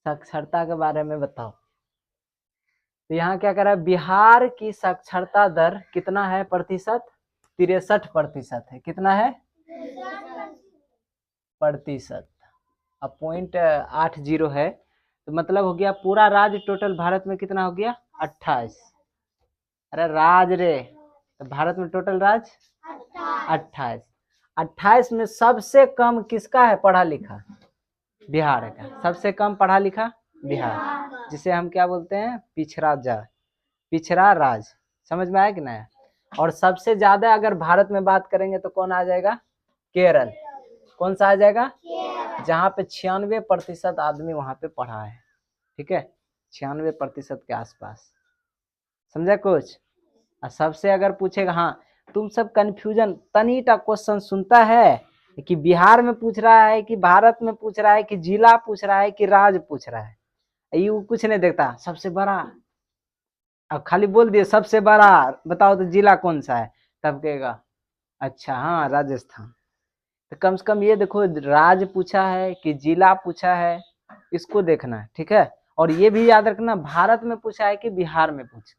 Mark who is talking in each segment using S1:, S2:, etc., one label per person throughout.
S1: साक्षरता के बारे में बताओ। तो यहाँ क्या कर रहा है, बिहार की साक्षरता दर कितना है प्रतिशत? 63% है। कितना है? प्रतिशत। अब 0.80 है, तो मतलब हो गया पूरा राज्य टोटल भारत में कितना हो गया? 28। अरे राज रे, तो भारत में टोटल राज्य 28। 28 में सबसे कम किसका है पढ़ा लिखा? बिहार का। सबसे कम पढ़ा लिखा बिहार, जिसे हम क्या बोलते हैं? पिछड़ा राज्य। समझ में आया कि नहीं? और सबसे ज्यादा अगर भारत में बात करेंगे तो कौन आ जाएगा? केरल। कौन सा आ जाएगा? जहाँ पे 96% आदमी वहां पे पढ़ा है। ठीक है, 96% के आसपास। समझा कुछ? और सबसे अगर पूछेगा, हाँ तुम सब कंफ्यूजन तनीटा क्वेश्चन सुनता है कि बिहार में पूछ रहा है कि भारत में पूछ रहा है कि जिला पूछ रहा है कि राज्य पूछ रहा है, ये कुछ नहीं देखता। सबसे बड़ा, अब खाली बोल दिए सबसे बड़ा, बताओ तो जिला कौन सा है, तब कहेगा अच्छा हाँ राजस्थान। तो कम से कम ये देखो, राज्य पूछा है कि जिला पूछा है, इसको देखना है। ठीक है, और ये भी याद रखना, भारत में पूछा है कि बिहार में पूछा।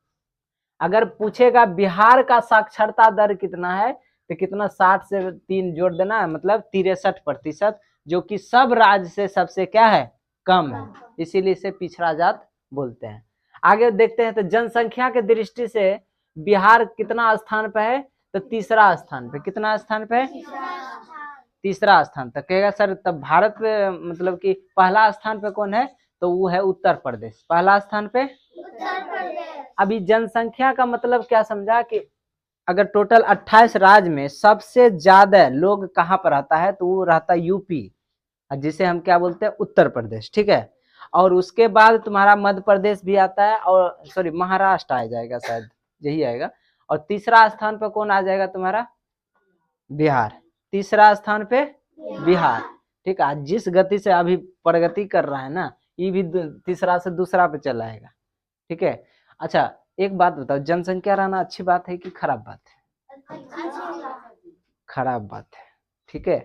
S1: अगर पूछेगा बिहार का साक्षरता दर कितना है, तो कितना? 60 से 3 जोड़ देना है, मतलब 63%, जो कि सब राज्य से सबसे क्या है? कम है। इसीलिए इसे पिछड़ा जात बोलते हैं। आगे देखते हैं, तो जनसंख्या के दृष्टि से बिहार कितना स्थान पे है? तो तीसरा स्थान पे। कितना स्थान पे है? तीसरा स्थान। तक कहेगा सर तब भारत पे मतलब कि पहला स्थान पे कौन है? तो वो है उत्तर प्रदेश। पहला स्थान पे उत्तर प्रदेश। अभी जनसंख्या का मतलब क्या समझा कि अगर टोटल 28 राज्य में सबसे ज्यादा लोग कहाँ पर रहता है, तो वो रहता है यूपी, जिसे हम क्या बोलते हैं? उत्तर प्रदेश। ठीक है, और उसके बाद तुम्हारा मध्य प्रदेश भी आता है, और सॉरी महाराष्ट्र आ जाएगा, शायद यही आएगा। और तीसरा स्थान पर कौन आ जाएगा तुम्हारा? बिहार। तीसरा स्थान पे बिहार। ठीक है, जिस गति से अभी प्रगति कर रहा है ना, ये भी तीसरा से दूसरा पे चला आएगा। ठीक है, अच्छा एक बात बताओ, जनसंख्या रहना अच्छी बात है कि खराब बात है? खराब बात है। ठीक है,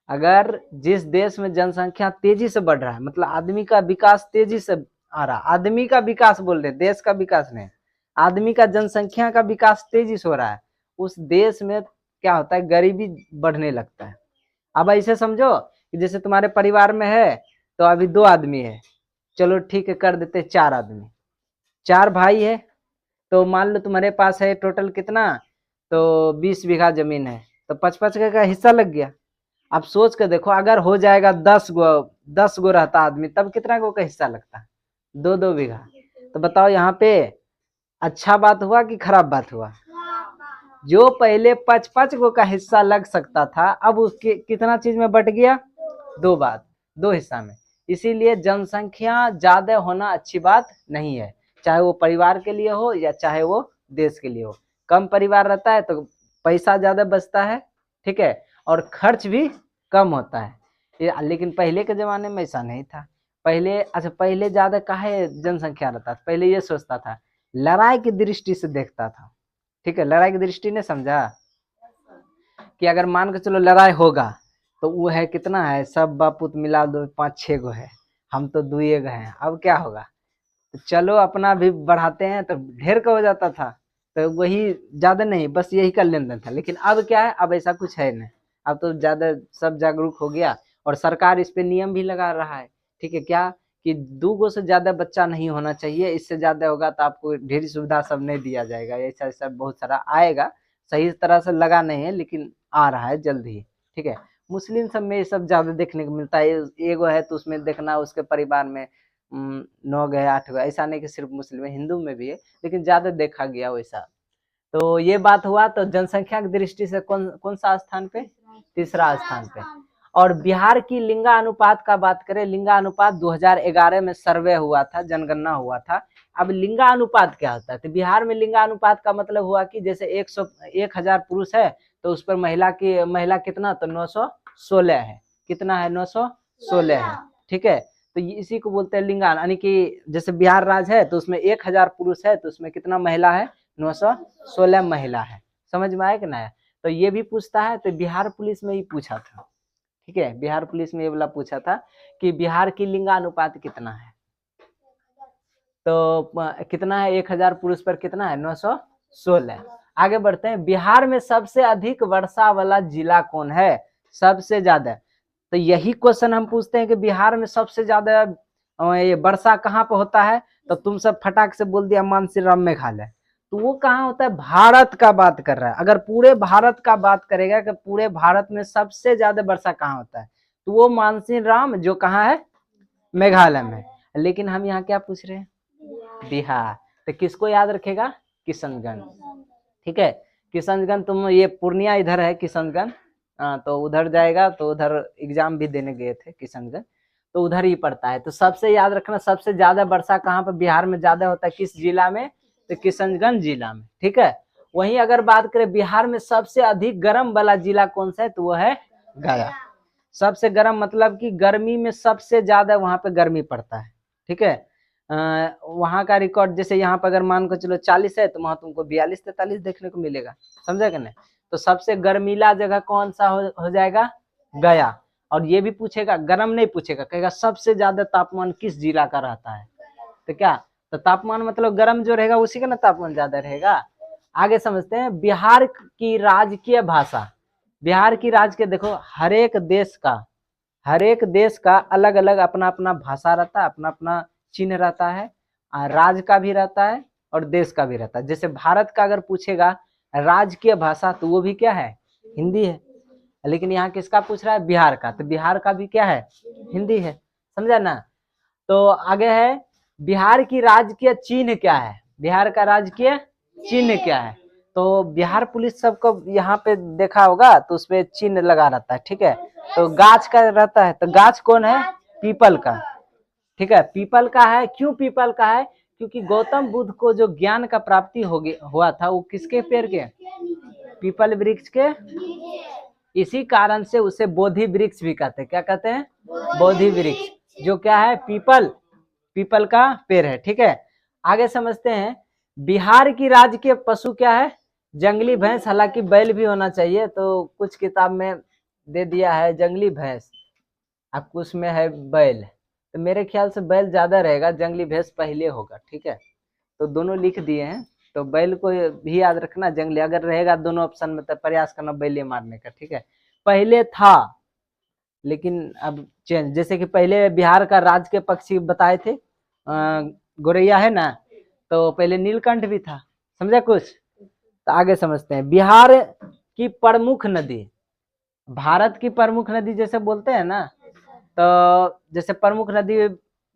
S1: अगर जिस देश में जनसंख्या तेजी से बढ़ रहा है, मतलब आदमी का विकास तेजी से आ रहा, आदमी का विकास बोल रहे, देश का विकास नहीं, आदमी का जनसंख्या का विकास तेजी से हो रहा है, उस देश में क्या होता है? गरीबी बढ़ने लगता है। अब ऐसे समझो कि जैसे तुम्हारे परिवार में है, तो अभी 2 आदमी है, चलो ठीक है कर देते 4 आदमी, 4 भाई है, तो मान लो तुम्हारे पास है टोटल कितना? तो 20 बीघा जमीन है, तो 5-5 का हिस्सा लग गया। अब सोच के देखो, अगर हो जाएगा 10 गो रहता आदमी, तब कितना गो का हिस्सा लगता? 2-2 बीघा। तो बताओ यहाँ पे अच्छा बात हुआ कि खराब बात हुआ? जो पहले 5-5 गो का हिस्सा लग सकता था, अब उसके कितना चीज में बट गया? 2 हिस्सा में। इसीलिए जनसंख्या ज्यादा होना अच्छी बात नहीं है, चाहे वो परिवार के लिए हो या चाहे वो देश के लिए हो। कम परिवार रहता है तो पैसा ज्यादा बचता है, ठीक है, और खर्च भी कम होता है। लेकिन पहले के जमाने में ऐसा नहीं था। पहले अच्छा, पहले ज्यादा काहे जनसंख्या रहता था? पहले ये सोचता था, लड़ाई की दृष्टि से देखता था। ठीक है, लड़ाई की दृष्टि ने समझा कि अगर मान के चलो लड़ाई होगा, तो वो है कितना है? सब बापूत मिला दो 5-6 गो है, हम तो 2 गो हैं, अब क्या होगा? तो चलो अपना भी बढ़ाते हैं, तो ढेर का हो जाता था, तो वही ज्यादा नहीं, बस यही का लेन देन था। लेकिन अब क्या है? अब ऐसा कुछ है नहीं, अब तो ज्यादा सब जागरूक हो गया, और सरकार इस पे नियम भी लगा रहा है। ठीक है, क्या कि 2 गो से ज्यादा बच्चा नहीं होना चाहिए, इससे ज्यादा होगा तो आपको ढेर सुविधा सब नहीं दिया जाएगा, ऐसा ऐसा बहुत सारा आएगा। सही तरह से लगा नहीं है, लेकिन आ रहा है जल्द ही। ठीक है, मुस्लिम सब में ये सब ज्यादा देखने को मिलता है, एगो है तो उसमें देखना उसके परिवार में 9 गए 8 गए, ऐसा नहीं कि सिर्फ मुस्लिम है, हिंदू में भी है, लेकिन ज्यादा देखा गया वैसा। तो ये बात हुआ, तो जनसंख्या की दृष्टि से कौन कौन सा स्थान पे? तीसरा स्थान पे। और बिहार की लिंगानुपात का बात करें, लिंगानुपात 2011 में सर्वे हुआ था, जनगणना हुआ था। अब लिंगानुपात क्या होता है? तो बिहार में लिंगानुपात का मतलब हुआ कि जैसे 1000 पुरुष है, तो उस पर महिला कितना? तो 916 है। कितना है? 916 है। ठीक है, तो इसी को बोलते हैं लिंगान, यानी कि जैसे बिहार राज्य है तो उसमें 1000 पुरुष है, तो उसमें कितना महिला है? 916 महिला है। समझ में आया कि ना? तो ये भी पूछता है, तो बिहार पुलिस में ही पूछा था। ठीक है, बिहार पुलिस में ये वाला पूछा था कि बिहार की लिंगानुपात कितना है। तो कितना है 1000 पुरुष पर कितना है 916। आगे बढ़ते हैं, बिहार में सबसे अधिक वर्षा वाला जिला कौन है, सबसे ज्यादा। तो यही क्वेश्चन हम पूछते हैं कि बिहार में सबसे ज्यादा ये वर्षा कहाँ पे होता है, तो तुम सब फटाक से बोल दिया मानसीराम मेघालय। तो वो कहाँ होता है, भारत का बात कर रहा है। अगर पूरे भारत का बात करेगा कि पूरे भारत में सबसे ज्यादा वर्षा कहाँ होता है, तो वो मानसीराम जो कहाँ है, मेघालय में। लेकिन हम यहाँ क्या पूछ रहे हैं, बिहार। तो किसको याद रखेगा, किशनगंज। ठीक है, किशनगंज। तुम ये पूर्णिया इधर है किशनगंज, तो उधर जाएगा तो उधर एग्जाम भी देने गए थे किशनगंज, तो उधर ही पड़ता है। तो सबसे याद रखना, सबसे ज्यादा वर्षा कहाँ पर बिहार में ज्यादा होता है, किस जिला में, तो किशनगंज जिला में। ठीक है, वहीं अगर बात करें बिहार में सबसे अधिक गर्म वाला जिला कौन सा है, तो वो है गया। सबसे गर्म मतलब कि गर्मी में सबसे ज्यादा वहां पे गर्मी पड़ता है। ठीक है, वहां का रिकॉर्ड जैसे यहाँ पर अगर मान को चलो 40 है, तो वहां तुमको 42-43 देखने को मिलेगा, समझा कि नहीं। तो सबसे गर्मीला जगह कौन सा हो जाएगा, गया। और ये भी पूछेगा, गर्म नहीं पूछेगा, कहेगा सबसे ज्यादा तापमान किस जिला का रहता है, तो क्या, तो तापमान मतलब गर्म जो रहेगा उसी का ना तापमान ज्यादा रहेगा। आगे समझते हैं, बिहार की राजकीय भाषा। बिहार की राज्य देखो, हर एक देश का अलग अलग अपना अपना भाषा रहता है, अपना अपना चिन्ह रहता है, राज्य का भी रहता है और देश का भी रहता है। जैसे भारत का अगर पूछेगा राजकीय भाषा, तो वो भी क्या है, हिंदी है। लेकिन यहाँ किसका पूछ रहा है, बिहार का, तो बिहार का भी क्या है, हिंदी है, समझा ना। तो आगे है, बिहार की राजकीय चिन्ह क्या है, बिहार का राजकीय चिन्ह क्या है। तो बिहार पुलिस सबको यहाँ पे देखा होगा, तो उसपे चिन्ह लगा रहता है। ठीक है, तो गाछ का रहता है, तो गाछ कौन है, पीपल का। ठीक है, पीपल का है। क्यों पीपल का है, क्योंकि गौतम बुद्ध को जो ज्ञान का प्राप्ति हुआ था, वो किसके पेड़ के, पीपल वृक्ष के। इसी कारण से उसे बोधि वृक्ष भी कहते हैं। क्या कहते हैं, बोधि वृक्ष, जो क्या है, पीपल का पेड़ है। ठीक है, आगे समझते हैं, बिहार की राजकीय पशु क्या है, जंगली भैंस। हालांकि बैल भी होना चाहिए, तो कुछ किताब में दे दिया है जंगली भैंस, आपको उसमें है बैल, तो मेरे ख्याल से बैल ज्यादा रहेगा, जंगली भैंस पहले होगा। ठीक है, तो दोनों लिख दिए हैं, तो बैल को भी याद रखना, जंगली अगर रहेगा दोनों ऑप्शन में, तो प्रयास करना बैले मारने का। ठीक है, पहले था लेकिन अब चेंज, जैसे कि पहले बिहार का राज के पक्षी बताए थे, गोरैया है ना, तो पहले नीलकंठ भी था, समझा कुछ। तो आगे समझते हैं, बिहार की प्रमुख नदी। भारत की प्रमुख नदी जैसे बोलते हैं ना, तो जैसे प्रमुख नदी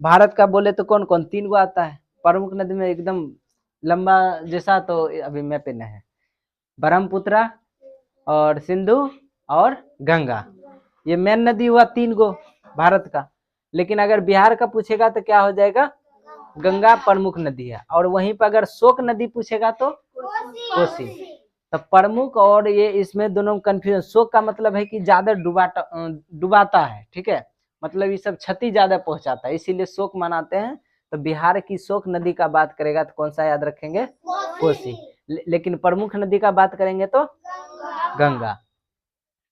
S1: भारत का बोले तो कौन कौन, 3 गो आता है प्रमुख नदी में, एकदम लंबा जैसा, तो अभी मैप पे है, ब्रह्मपुत्र और सिंधु और गंगा। ये मेन नदी हुआ 3 गो भारत का। लेकिन अगर बिहार का पूछेगा तो क्या हो जाएगा, गंगा प्रमुख नदी है। और वहीं पर अगर शोक नदी पूछेगा तो कोसी। तो प्रमुख और ये इसमें दोनों कंफ्यूजन, शोक का मतलब है कि ज्यादा डुबाता है। ठीक है, मतलब ये सब क्षति ज्यादा पहुंचाता है, इसीलिए शोक मनाते हैं। तो बिहार की शोक नदी का बात करेगा तो कौन सा याद रखेंगे, कोसी। लेकिन प्रमुख नदी का बात करेंगे तो गंगा।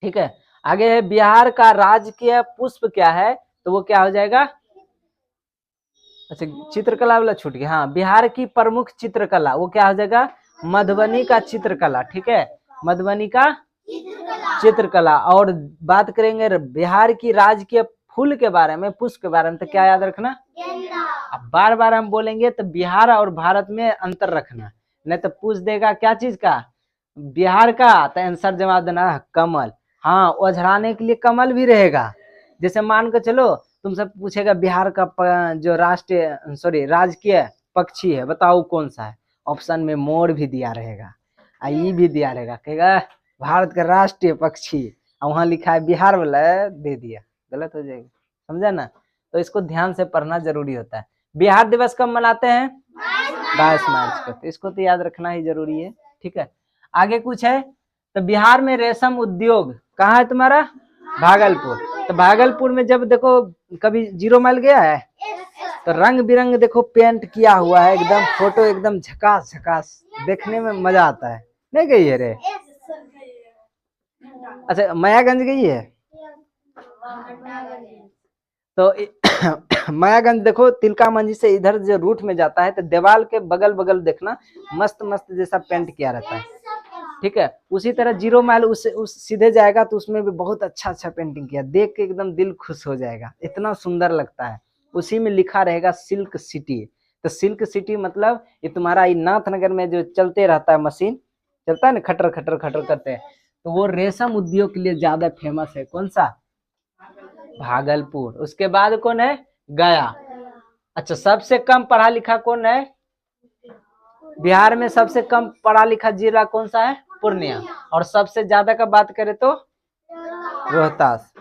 S1: ठीक है, आगे है, बिहार का राजकीय पुष्प क्या है, तो वो क्या हो जाएगा, अच्छा चित्रकला वाला छूट गया। हाँ, बिहार की प्रमुख चित्रकला वो क्या हो जाएगा, मधुबनी का चित्रकला। ठीक है, मधुबनी का चित्रकला। और बात करेंगे बिहार की राजकीय फूल के बारे में, पुष्प के बारे में, तो क्या याद रखना, अब बार बार हम बोलेंगे तो बिहार और भारत में अंतर रखना, नहीं तो पूछ देगा क्या चीज का, बिहार का, तो आंसर जवाब देना कमल। हाँ, ओझराने के लिए कमल भी रहेगा। जैसे मान के चलो तुमसे पूछेगा बिहार का जो राजकीय पक्षी है बताओ कौन सा है, ऑप्शन में मोर भी दिया रहेगा, ये भी दिया रहेगा, कहेगा भारत का राष्ट्रीय पक्षी, और वहां लिखा है बिहार वाला दे दिया, गलत हो जाएगा, समझा ना। तो इसको ध्यान से पढ़ना जरूरी होता है। बिहार दिवस कब मनाते हैं, 22 मार्च को, तो इसको तो याद रखना ही जरूरी है। ठीक है, आगे कुछ है, तो बिहार में रेशम उद्योग कहाँ है तुम्हारा, भागलपुर। तो भागलपुर में जब देखो कभी 0 माइल गया है, तो रंग बिरंग देखो पेंट किया हुआ है, एकदम फोटो एकदम झकास झकास, देखने में मजा आता है। नहीं गई है रे, अच्छा मायागंज गई है, तो मायागंज देखो तिलका मंजी से इधर जो रूट में जाता है तो दीवार के बगल बगल देखना मस्त मस्त जैसा पेंट किया रहता है, ठीक है। उसी तरह 0 माइल उस सीधे जाएगा तो उसमें भी बहुत अच्छा अच्छा पेंटिंग किया, देख के एकदम दिल खुश हो जाएगा, इतना सुंदर लगता है। उसी में लिखा रहेगा सिल्क सिटी। तो सिल्क सिटी मतलब ये तुम्हारा नाथनगर में जो चलते रहता है मशीन, चलता है ना खटर खटर खटर करते हैं, तो वो रेशम उद्योग के लिए ज्यादा फेमस है। कौन सा? भागलपुर। उसके बाद कौन है? गया। अच्छा, सबसे कम पढ़ा लिखा कौन है? बिहार में सबसे कम पढ़ा लिखा जिला कौन सा है? पूर्णिया। और सबसे ज्यादा का बात करें तो रोहतास।